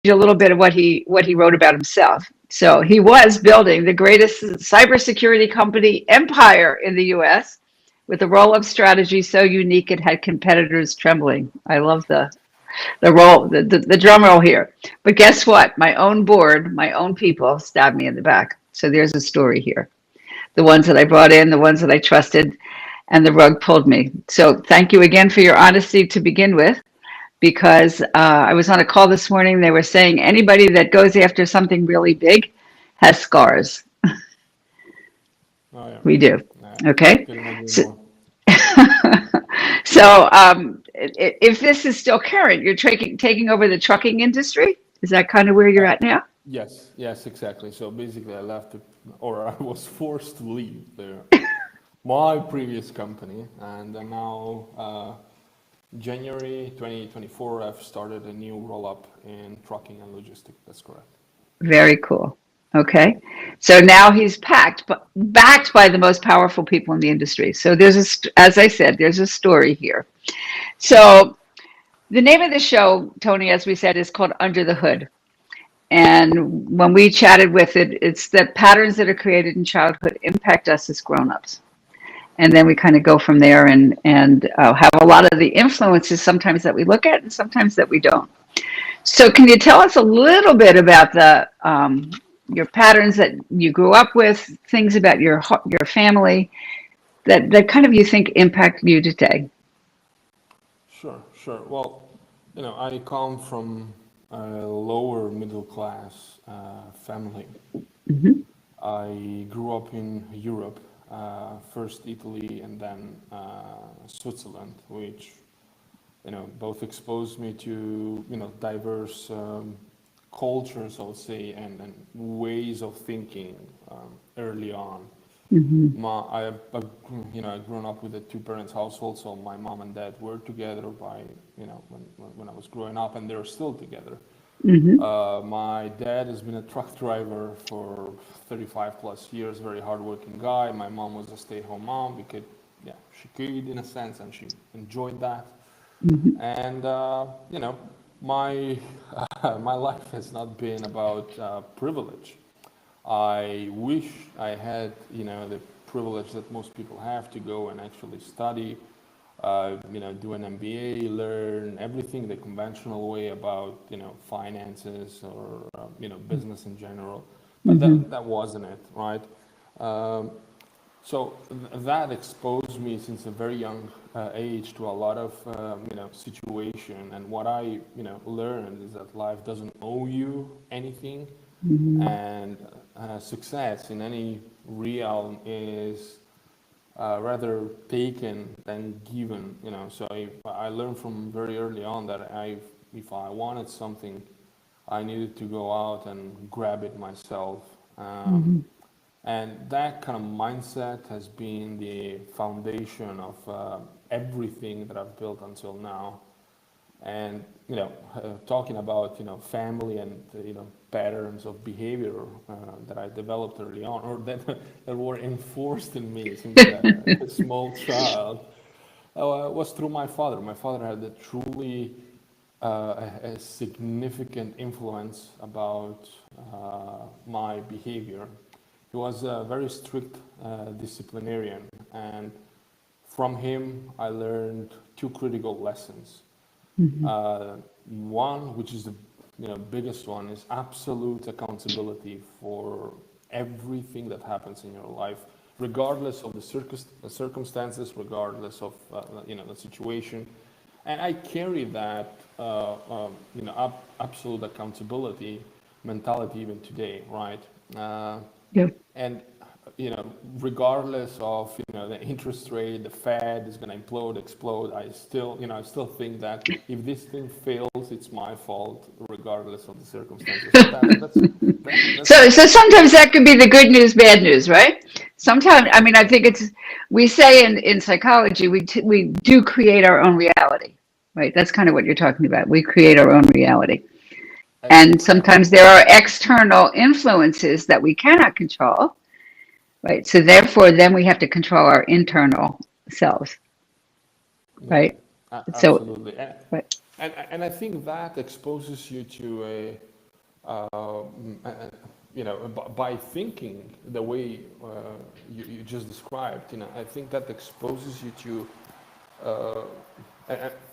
a little bit of what he wrote about himself. So he was building the greatest cybersecurity company empire in the U.S. with a roll-up strategy so unique it had competitors trembling. I love the drum roll here. But guess what? My own board, my own people stabbed me in the back. So there's a story here. The ones that I brought in, the ones that I trusted, and the rug pulled me. So thank you again for your honesty to begin with, because I was on a call this morning. They were saying anybody that goes after something really big has scars. Oh yeah. We do. Yeah. Okay. Couldn't agree So, more. so if this is still current, you're taking over the trucking industry. Is that kind of where you're Uh, at now? yes, yes, exactly. So basically, I left it, or I was forced to leave my previous company, and then now January 2024, I've started a new roll-up in trucking and logistics. That's correct. Very cool. Okay. So now he's backed by the most powerful people in the industry. So as I said, there's a story here. So the name of the show, Tony, as we said, is called Under the Hood. And when we chatted with it, it's that patterns that are created in childhood impact us as grown-ups. And then we kind of go from there and have a lot of the influences sometimes that we look at and sometimes that we don't. So can you tell us a little bit about your patterns that you grew up with, things about your family that kind of you think impact you today? Sure, sure. Well, I come from a lower middle class family. Hmm. I grew up in Europe, first Italy and then Switzerland, which both exposed me to diverse cultures, I would say, and ways of thinking early on. Hmm. I've grown up with a two parents household, so my mom and dad were together by when I was growing up, and they're still together. Hmm. My dad has been a truck driver for 35 plus years, very hardworking guy. My mom was a stay-at-home mom because, yeah, she could in a sense, and she enjoyed that. Hmm. And my my life has not been about privilege. I wish I had, the privilege that most people have to go and actually study, do an MBA, learn everything the conventional way about, finances or, business in general. But Hmm. that wasn't it, right? Um, so that exposed me since a very young age to a lot of situation. And what I learned is that life doesn't owe you anything, Hmm. and success in any realm is rather taken than given. So I learned from very early on that if I wanted something, I needed to go out and grab it myself. Hmm. And that kind of mindset has been the foundation of everything that I've built until now. And talking about family and patterns of behavior that I developed early on, or that that were enforced in me since a small child, was through my father. My father had a truly a significant influence about my behavior. He was a very strict disciplinarian, and from him I learned two critical lessons. Hmm. One, which is the biggest one, is absolute accountability for everything that happens in your life, regardless of the circumstances, regardless of the situation. And I carry that absolute accountability mentality even today, right? Yeah. And regardless of the interest rate, the Fed is going to implode, explode. I still think that if this thing fails, it's my fault, regardless of the circumstances. So that's So sometimes that could be the good news, bad news, right? Sometimes, I mean, I think exactly. we say in psychology, we do create our own reality, right? That's kind of what you're talking about. We create our own reality. And Exactly. sometimes there are external influences that we cannot control, right? So therefore, then we have to control our internal selves, Yeah, right? So, absolutely. right. And I think that exposes you to a by thinking the way you just described, I think that exposes you to,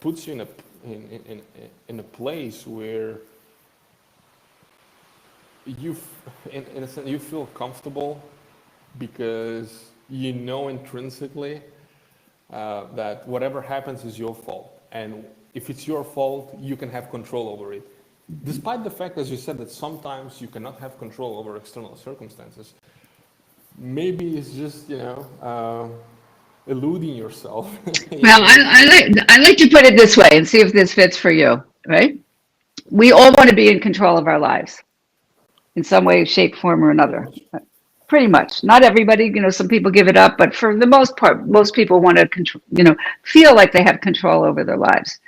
puts you in a place where you, in a sense, you feel comfortable because you know intrinsically that whatever happens is your fault, and if it's your fault, you can have control over it. Despite the fact, as you said, that sometimes you cannot have control over external circumstances, maybe it's just eluding yourself. Well, I like to put it this way and see if this fits for you, right? We all want to be in control of our lives in some way, shape, form, or Pretty another. much. Pretty much. Not everybody, some people give it up, but for the most part, most people want to control, feel like they have control over their lives.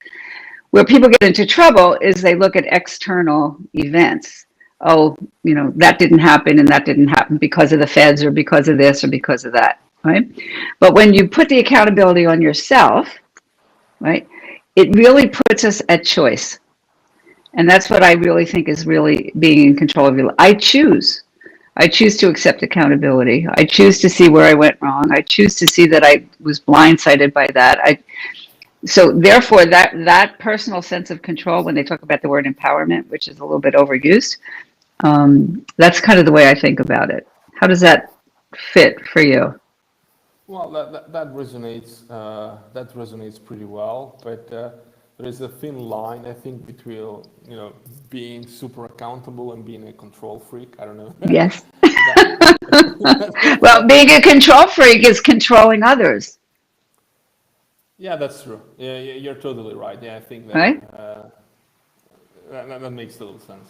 Where people get into trouble is they look at external events. Oh, that didn't happen and that didn't happen because of the feds or because of this or because of that, right? But when you put the accountability on yourself, right, it really puts us at choice. And that's what I really think is really being in control of your life. I choose. I choose to accept accountability. I choose to see where I went wrong. I choose to see that I was blindsided by that. So therefore, that personal sense of control, when they talk about the word empowerment, which is a little bit overused, that's kind of the way I think about it. How does that fit for you? Well, that resonates pretty well, but there is a thin line, I think, between being super accountable and being a control freak. I don't know. Yes. that, Well, being a control freak is controlling others, yeah, that's true. Yeah, you're totally right. Yeah, I think that right? that makes total sense.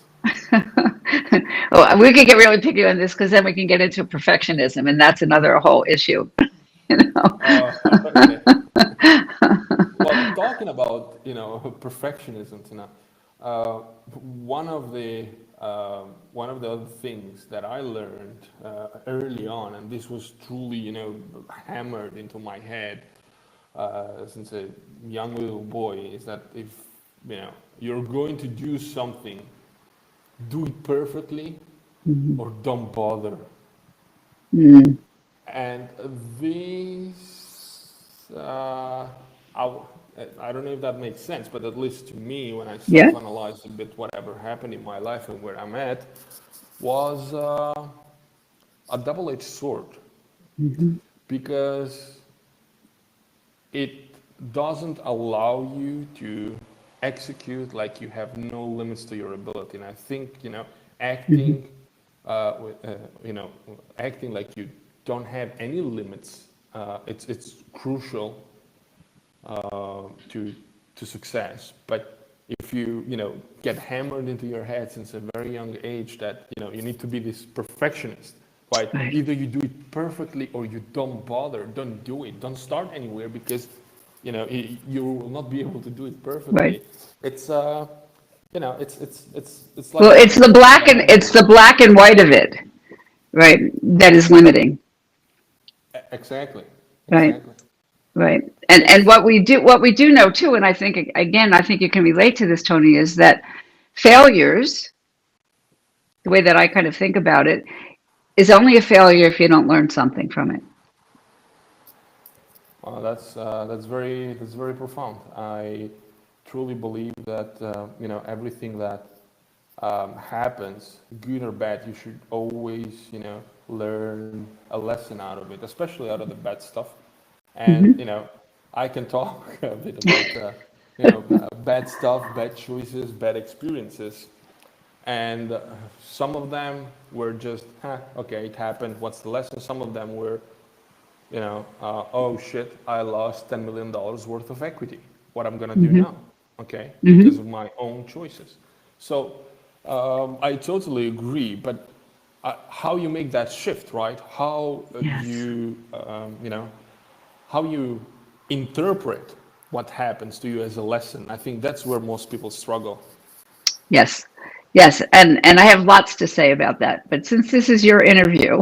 Well, we could get really picky on this because then we can get into perfectionism, and that's another whole issue. You know? Okay. Well, talking about perfectionism, one of the other things that I learned early on, and this was truly hammered into my head since a young little boy, is that if you're going to do something, do it perfectly or don't bother. Mm, And this, I don't know if that makes sense, but at least to me, when I yeah. self-analyze a bit whatever happened in my life and where I'm at, was a double-edged sword, Hmm. because it doesn't allow you to execute like you have no limits to your ability. And I think Hmm. acting, acting like you don't have any limits. It's crucial to success. But if you get hammered into your head since a very young age that you need to be this perfectionist, right? Right. Either you do it perfectly or you don't bother, don't do it, don't start anywhere, because you will not be able to do it Right. perfectly. It's it's like Well, a triangle. it's the black and white of it, right? That is limiting, Exactly, right? exactly. Right. And what we do know too, and I think again, I think you can relate to this, Tony, is that failures, the way that I kind of think about it, is only a failure if you don't learn something from it. Well, that's very profound. I truly believe that everything that happens, good or bad, you should always learn a lesson out of it, especially out of the bad stuff. And Hmm. I can talk a bit about bad stuff, bad choices, bad experiences, and some of them were just, okay, it happened. What's the lesson? Some of them were oh shit, I lost $10 million worth of equity. What I'm gonna do Hmm. now, okay, because Hmm. of my own choices. So I totally agree, but how you make that shift, right? How Yes. how you interpret what happens to you as a lesson. I think that's where most people struggle. Yes. Yes. And I have lots to say about that. But since this is your interview,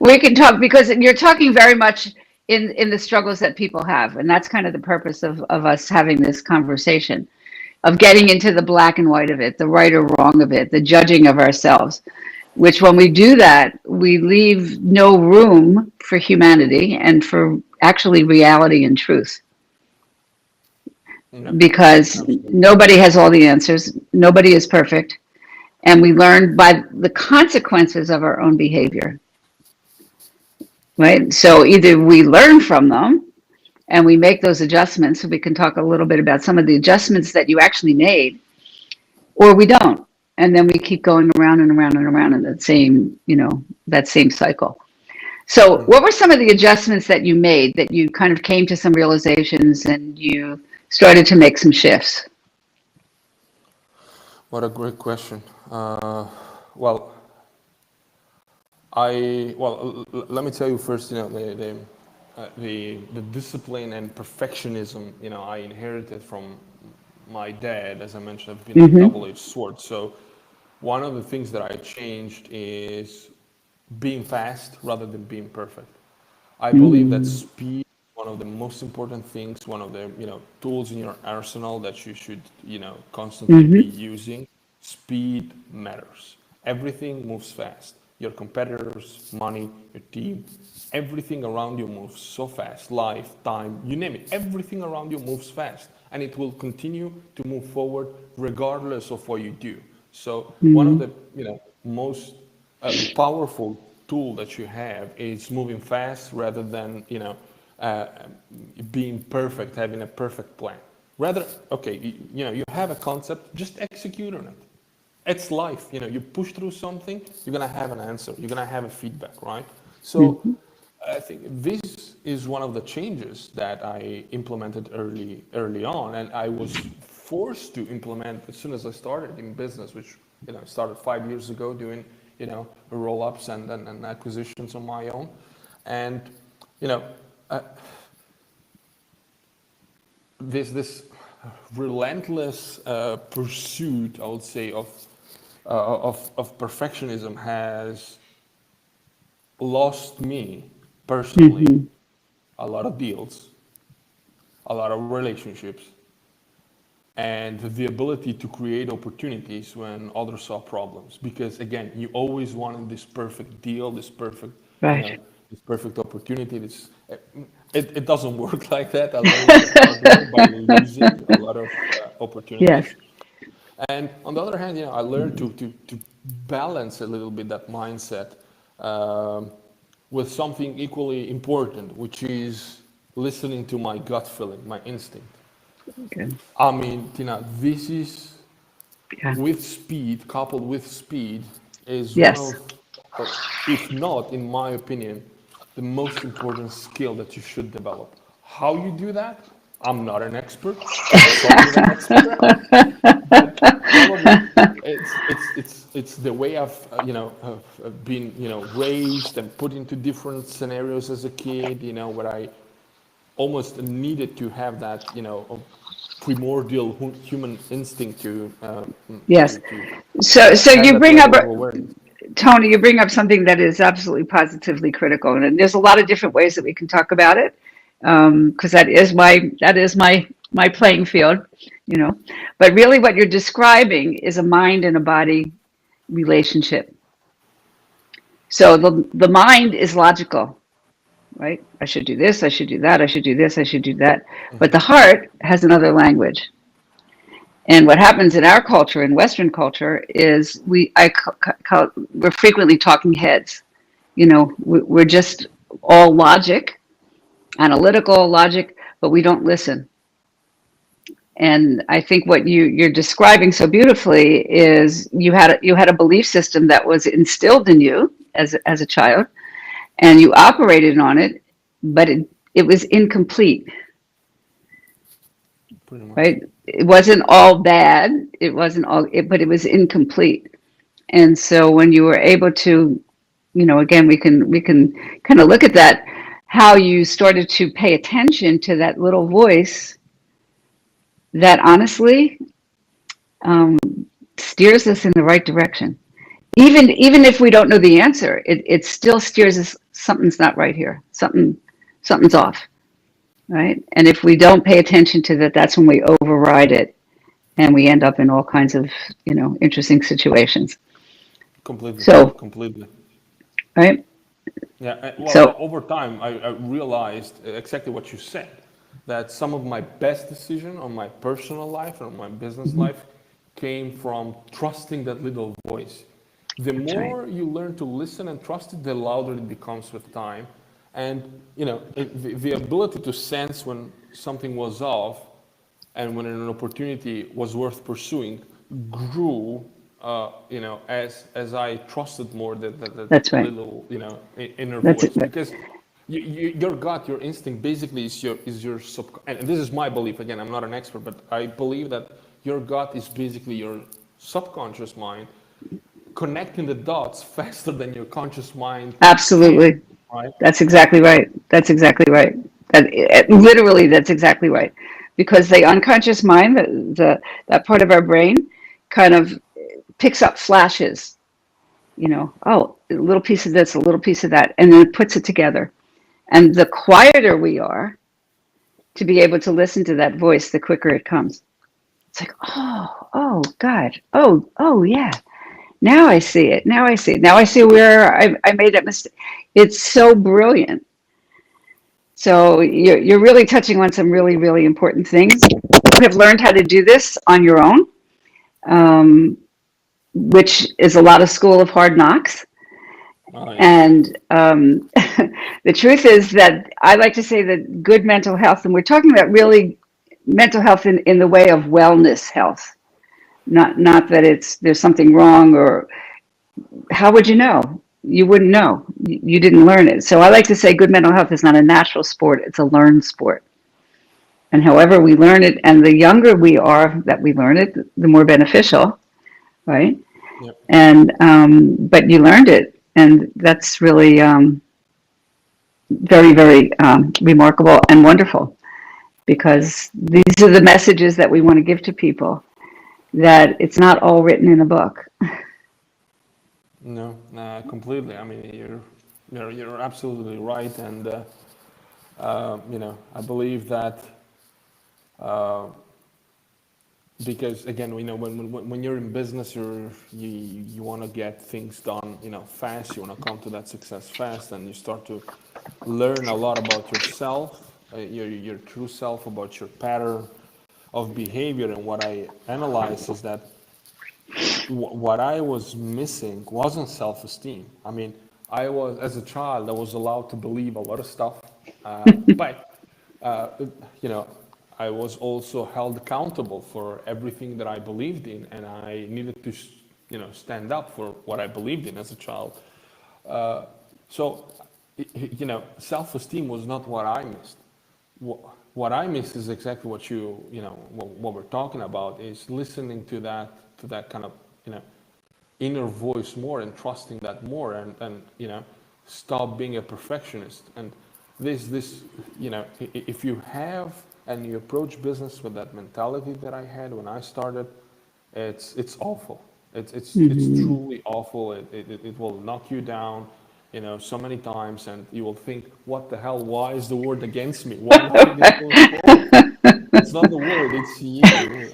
we can talk because you're talking very much in the struggles that people have. And that's kind of the purpose of us having this conversation. of getting into the black and white of it, the right or wrong of it, the judging of ourselves, which when we do that, we leave no room for humanity and for actually reality and truth. Yeah, Because absolutely. nobody has all the answers, nobody is perfect, and we learn by the consequences of our own behavior, right? So either we learn from them and we make those adjustments, so we can talk a little bit about some of the adjustments that you actually made, or we don't. And then we keep going around and around and around in that same, that same cycle. So what Mhm. were some of the adjustments that you made that you kind of came to some realizations and you started to make some shifts? What a great question. Well, let me tell you first. The discipline and perfectionism. I inherited from my dad. As I mentioned, have been a Mm-hmm. double-edged sword. So one of the things that I changed is being fast rather than being perfect. I believe that Mm-hmm. speed is one of the most important things, one of the tools in your arsenal that you should constantly be Mm-hmm. using. Speed matters. Everything moves fast. Your competitors, money, your team, everything around you moves so fast. Life, time, you name it. Everything around you moves fast, and it will continue to move forward regardless of what you do. So one of Mm-hmm. the most powerful tool that you have is moving fast rather than uh, being perfect, having a perfect plan. Rather, okay, you have a concept, just execute on it. It's life. You push through something, you're gonna have an answer, you're gonna have a feedback, right? So Mm-hmm. I think this is one of the changes that I implemented early on, and I was forced to implement as soon as I started in business, which started 5 years ago doing roll ups and acquisitions on my own, and you know uh, this relentless pursuit, I would say, of perfectionism has lost me personally Mm-hmm. a lot of deals, a lot of relationships, and the ability to create opportunities when others saw problems. Because again, you always wanted this perfect deal, you know, Right. this perfect opportunity. It doesn't work like that. I learned it the hard way by losing a lot of Yes. opportunities. And on the other hand, I learned to balance a little bit that mindset um, with something equally important, which is listening to my gut feeling, my instinct. Good. I mean, Tina, this is Yeah. with speed, coupled with speed, is one Yes. of, uh, if not, in my opinion, the most important skill that you should develop. How you do that? I'm not an expert. Consult with an expert. But probably it's the way I've have been raised and put into different scenarios as a kid. Where I almost needed to have that primordial human instinct Yes. to So have you that bring up, level of awareness. Tony, you bring up something that is absolutely positively critical, and there's a lot of different ways that we can talk about it, because that is my playing field, you know. But really, what you're describing is a mind and a body relationship. So the mind is logical, right? I should do this, I should do that, I should do this, I should do that. But the heart has another language. And what happens in our culture, in Western culture, is we're frequently talking heads. We're just all logic, analytical logic, but we don't listen. And I think what you're describing so beautifully is you had a belief system that was instilled in you as a child, and you operated on it, but it was incomplete, Pretty much. right? It wasn't all bad. It wasn't all, but it was incomplete. And so when you were able to, again, we can kind of look at that, how you started to pay attention to that little voice that honestly steers us in the right direction. Even if we don't know the answer, it still steers us. Something's not right here. Something's off, right? And if we don't pay attention to that, that's when we override it and we end up in all kinds of, interesting situations. Completely, So, completely. right? Yeah, well, So, over time, I realized exactly what you said, that some of my best decision on my personal life and my business mhm, life came from trusting that little voice. The that's right. more you learn to listen and trust it, the louder it becomes with time. And, the ability to sense when something was off and when an opportunity was worth pursuing grew, as I trusted more that That's right. little, inner That's it. voice. Because your gut, your instinct, basically is your and this is my belief. Again, I'm not an expert, but I believe that your gut is basically your subconscious mind connecting the dots faster than your conscious mind can. Absolutely. Right? That's exactly right. That's exactly right. Literally, that's exactly right. Because the unconscious mind, that part of our brain, kind of picks up flashes. Oh, a little piece of this, a little piece of that, and then it puts it together. And the quieter we are to be able to listen to that voice, the quicker it comes. It's like, oh, God, oh, yeah. Now I see it. Now I see it. Now I see where I made that mistake. It's so brilliant. So you're really touching on some really, really important things. You have learned how to do this on your own, um, which is a lot of school of hard knocks. Oh yes. And the truth is that I like to say that good mental health, and we're talking about really mental health in the way of wellness health, not that there's something wrong, or how would you know? You wouldn't know. You didn't learn it. So I like to say good mental health is not a natural sport, it's a learned sport. And however we learn it, and the younger we are that we learn it, the more beneficial, right? Yep. And but you learned it, and that's really very, very remarkable and wonderful, because these are the messages that we want to give to people. That it's not all written in a book. No, completely. I mean, you're absolutely right, and I believe that uh, because again, when you're in business, you want to get things done, fast. You want to come to that success fast, and you start to learn a lot about yourself, your true self, about your pattern of behavior. And what I analyze is that what I was missing wasn't self-esteem. I mean, as a child, I was allowed to believe a lot of stuff, but uh, you know, I was also held accountable for everything that I believed in, and I needed to, stand up for what I believed in as a child. Uh, so, self-esteem was not what I missed. What I missed is exactly what we're talking about is listening to that kind of, you know, inner voice more and trusting that more and stop being a perfectionist. And this, if you have and you approach business with that mentality that I had when I started, it's awful. It's Mm-hmm. truly awful. It will knock you down, so many times, and you will think, what the hell? Why is the world against me? Why nothing is going forward? It's not the world, it's you,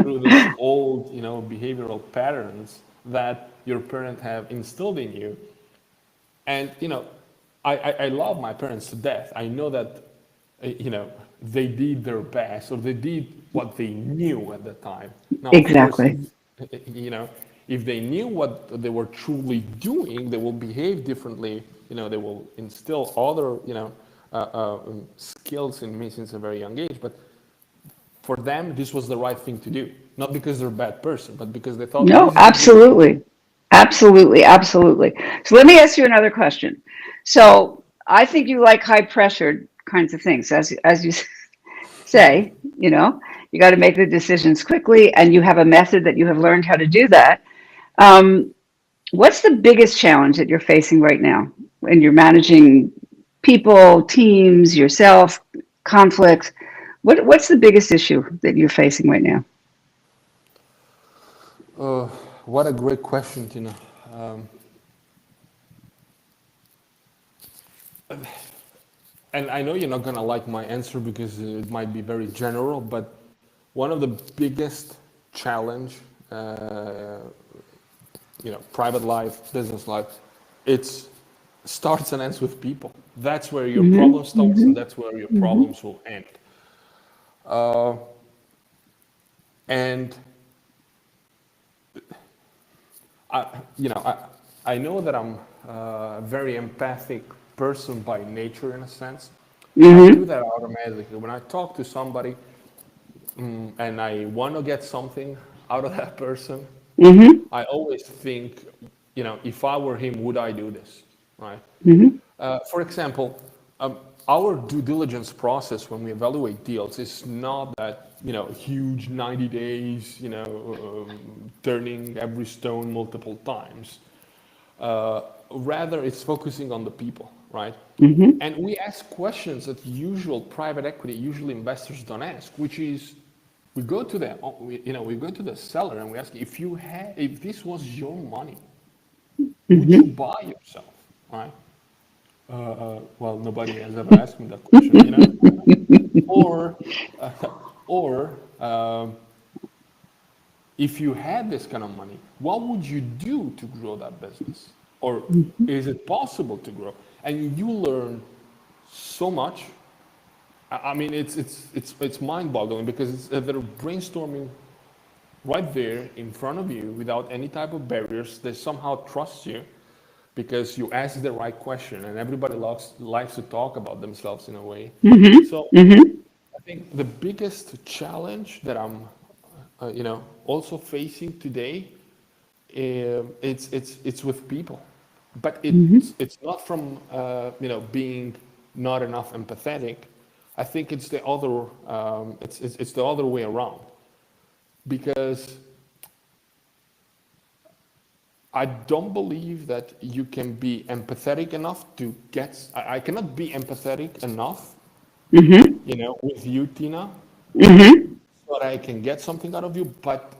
through this old, behavioral patterns that your parents have instilled in you. And, I love my parents to death. I know that, they did their best or they did what they knew at the time. Now, of course, Exactly. if they knew what they were truly doing, they will behave differently. They will instill other, skills in me since a very young age. But for them, this was the right thing to do. Not because they're a bad person, but because they thought No, this is a good thing. absolutely. Absolutely. Absolutely. So let me ask you another question. So I think you like high pressured kinds of things. As you say, you got to make the decisions quickly, and you have a method that you have learned how to do that. Um, what's the biggest challenge that you're facing right now when you're managing people, teams, yourself, conflicts? What's the biggest issue that you're facing right now? Uh, what a great question, Tina. Um, and I know you're not gonna like my answer because it might be very general, but one of the biggest challenge, private life, business life, it's starts and ends with people. That's where your problem starts, and that's where your problems will end. Uh, and I, I know that I'm a very empathic person by nature, in a sense. I do that automatically when I talk to somebody, and I want to get something out of that person. I always think, if I were him, would I do this, right? For example, our due diligence process when we evaluate deals is not that, huge 90 days, turning every stone multiple times. Rather, it's focusing on the people, right? And we ask questions that usual private equity, usually investors don't ask, which is, we go to the seller and we ask, if this was your money, would you buy yourself, right? Well, nobody has ever asked me that question, or, or if you had this kind of money, what would you do to grow that business? Or is it possible to grow? And you learn so much. I mean, it's mind-boggling because they're brainstorming right there in front of you without any type of barriers. They somehow trust you because you ask the right question, and everybody likes to talk about themselves in a way. So I think the biggest challenge that I'm, also facing today, it's with people, but it's not from being not enough empathetic. I think it's the other it's the other way around, because I don't believe that you can be empathetic enough to get. I cannot be empathetic enough, with you, Tina, so that I can get something out of you, but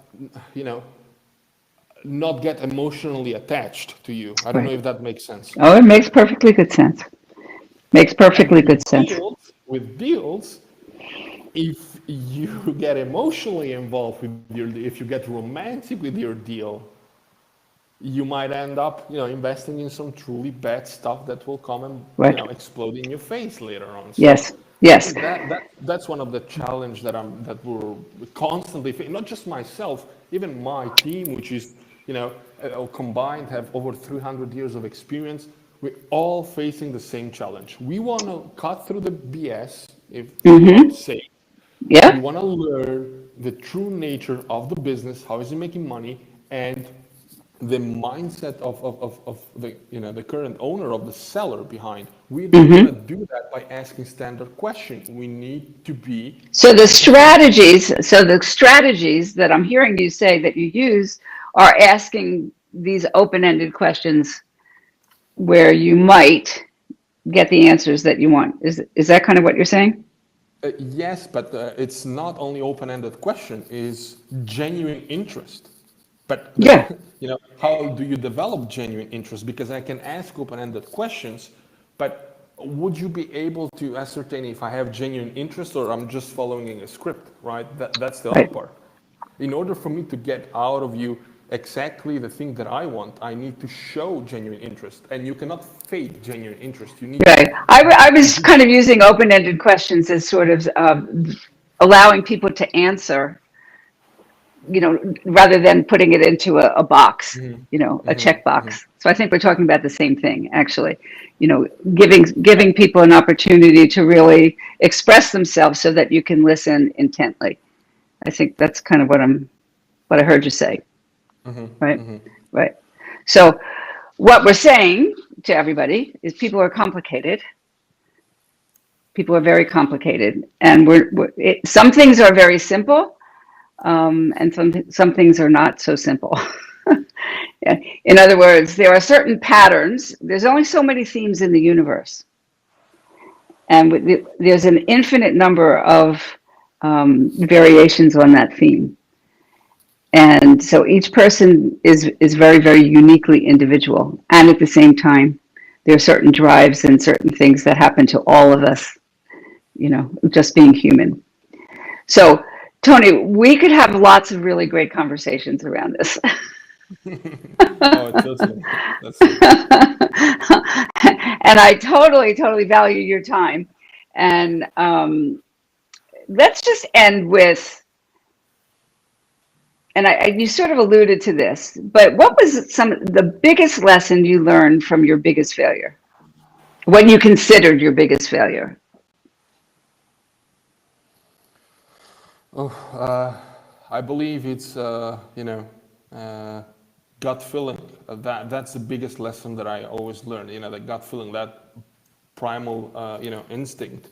not get emotionally attached to you. I don't know Right. if that makes sense. Oh, it makes perfectly good sense. Makes And perfectly good sense. with deals, if you get emotionally involved with if you get romantic with your deal, you might end up, investing in some truly bad stuff that will come and, Right. explode in your face later on. So Yes. I Yes. think that's one of the challenge that we're constantly not just myself, even my team, which is, combined have over 300 years of experience. We're all facing the same challenge. We want to cut through the BS, if you want to say. We Yeah. want to learn the true nature of the business, how is it making money, and the mindset of the the current owner, of the seller behind. We're not going to do that by asking standard questions. We need to be So empathetic. the strategies that I'm hearing you say that you use are asking these open-ended questions where you might get the answers that you want. Is that kind of what you're saying? Yes, but it's not only open-ended question, is genuine interest. But Yeah. how do you develop genuine interest? Because I can ask open-ended questions, but would you be able to ascertain if I have genuine interest or I'm just following a script, right? That's the other Right. part. In order for me to get out of you exactly the thing that I want, I need to show genuine interest, and you cannot fake genuine interest. You need to. Right. I was kind of using open-ended questions as sort of allowing people to answer, rather than putting it into a box, a check box. So I think we're talking about the same thing, actually. Giving people an opportunity to really express themselves so that you can listen intently. I think that's kind of what I heard you say, right? Right. So what we're saying to everybody is people are complicated. People are very complicated, and some things are very simple, and some things are not so simple. Yeah. In other words, there are certain patterns. There's only so many themes in the universe, and there's an infinite number of variations on that theme. And so each person is very, very uniquely individual. And at the same time, there are certain drives and certain things that happen to all of us, just being human. So Tony, we could have lots of really great conversations around this. Oh, totally. That's it. And I totally, totally value your time. And let's just end with, and you sort of alluded to this, but what was the biggest lesson you learned from your biggest failure? What you considered your biggest failure? Oh, I believe it's uh, gut feeling. That's the biggest lesson that I always learn. The gut feeling, that primal instinct.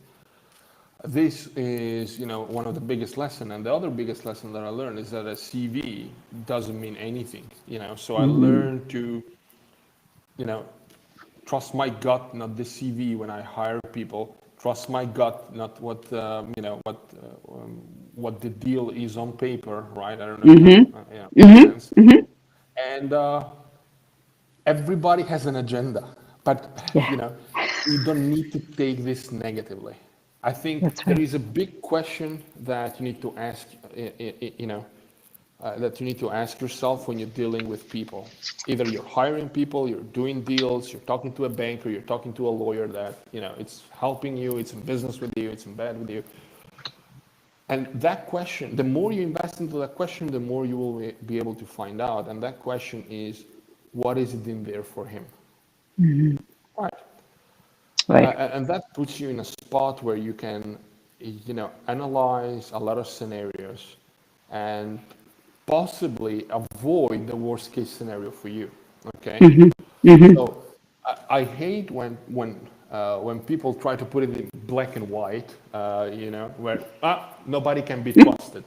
This is one of the biggest lesson, and the other biggest lesson that I learned is that a CV doesn't mean anything. So I Mm-hmm. learned to you know trust my gut, not the CV when I hire people. Trust my gut, not what the deal is on paper, right? I don't know if that Mm-hmm. makes Mm-hmm. sense. Mm-hmm. And everybody has an agenda, but Yeah, you don't need to take this negatively. I think that's there right. is a big question that you need to ask, that you need to ask yourself when you're dealing with people. Either you're hiring people, you're doing deals, you're talking to a banker, you're talking to a lawyer that it's helping you, it's in business with you, it's in bed with you. And that question, the more you invest into that question, the more you will be able to find out. And that question is, what is it in there for him? Mm-hmm. Right. Right. And that puts you in a spot where you can, analyze a lot of scenarios and possibly avoid the worst case scenario for you. Okay. Mm-hmm. Mm-hmm. So I hate when people try to put it in black and white, where nobody can be trusted.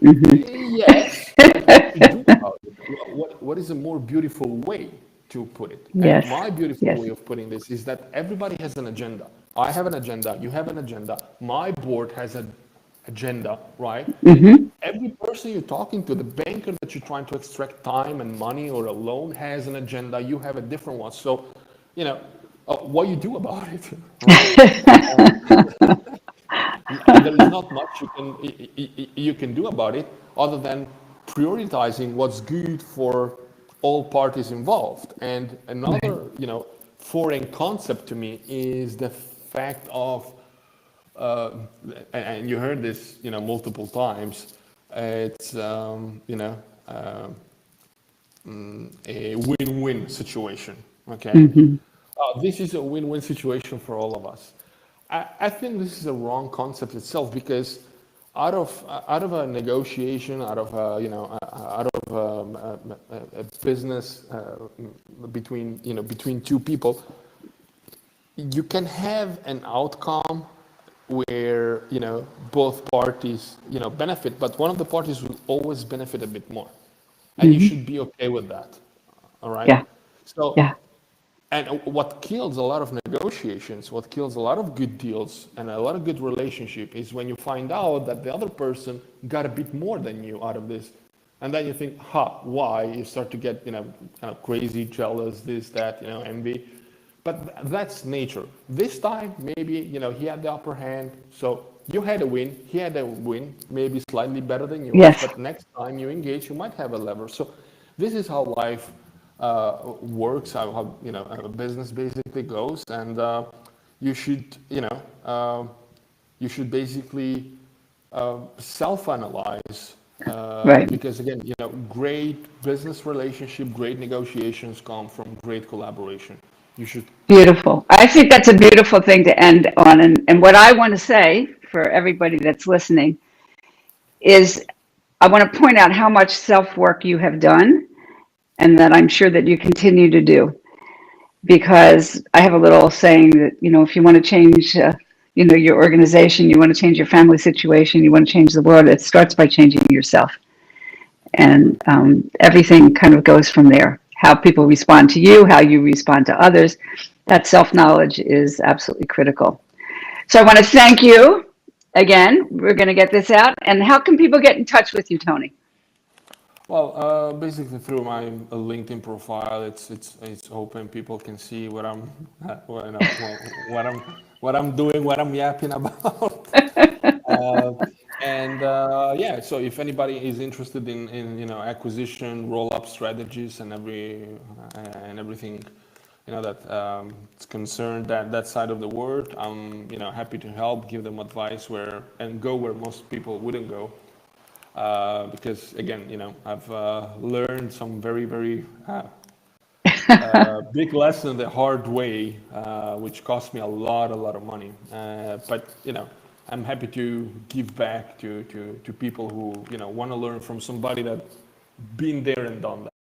Mm-hmm. Yes, but what you do about it? What is a more beautiful way to put it? And Yes. my beautiful Yes. way of putting this is that everybody has an agenda. I have an agenda. You have an agenda. My board has an agenda, right? And Mm-hmm. every person you're talking to, the banker that you're trying to extract time and money or a loan has an agenda. You have a different one. So, what you do about it, right? There is not much you can do about it other than prioritizing what's good for all parties involved. And Right. another foreign concept to me is the fact of uh, and you heard this multiple times. It's a win-win situation. Okay, Mm-hmm. this is a win-win situation for all of us. I think this is a wrong concept itself because out of a negotiation, out of a business between two people, you can have an outcome where both parties benefit, but one of the parties will always benefit a bit more, and you Mm-hmm. should be okay with that. All right. Yeah. So, Yeah. and what kills a lot of negotiations, what kills a lot of good deals and a lot of good relationship is when you find out that the other person got a bit more than you out of this. And then you think, why? You start to get, kind of crazy, jealous, this, that, envy. But that's nature. This time, maybe, he had the upper hand. So you had a win, he had a win, maybe slightly better than yours. Yes. But next time you engage, you might have a lever. So this is how life works, how a business basically goes. And you should, you should basically self-analyze Right. because again, great business relationship, great negotiations come from great collaboration. You should. Beautiful. I think that's a beautiful thing to end on. And what I want to say for everybody that's listening is I want to point out how much self work you have done and that I'm sure that you continue to do. Because I have a little saying that, if you want to change, your organization, you want to change your family situation, you want to change the world, it starts by changing yourself. And everything kind of goes from there. How people respond to you, how you respond to others, that self knowledge is absolutely critical. So I want to thank you again. We're going to get this out. And how can people get in touch with you, Tony? Well, basically through my LinkedIn profile, it's open. People can see what I'm, what, what I'm doing, what I'm yapping about. Uh, And yeah, so if anybody is interested in acquisition, roll-up strategies, and everything, that is concerned that side of the world, I'm happy to help, give them advice and go where most people wouldn't go. Because again, I've learned some very, very big lesson the hard way, which cost me a lot of money. But I'm happy to give back to people who want to learn from somebody that been there and done that.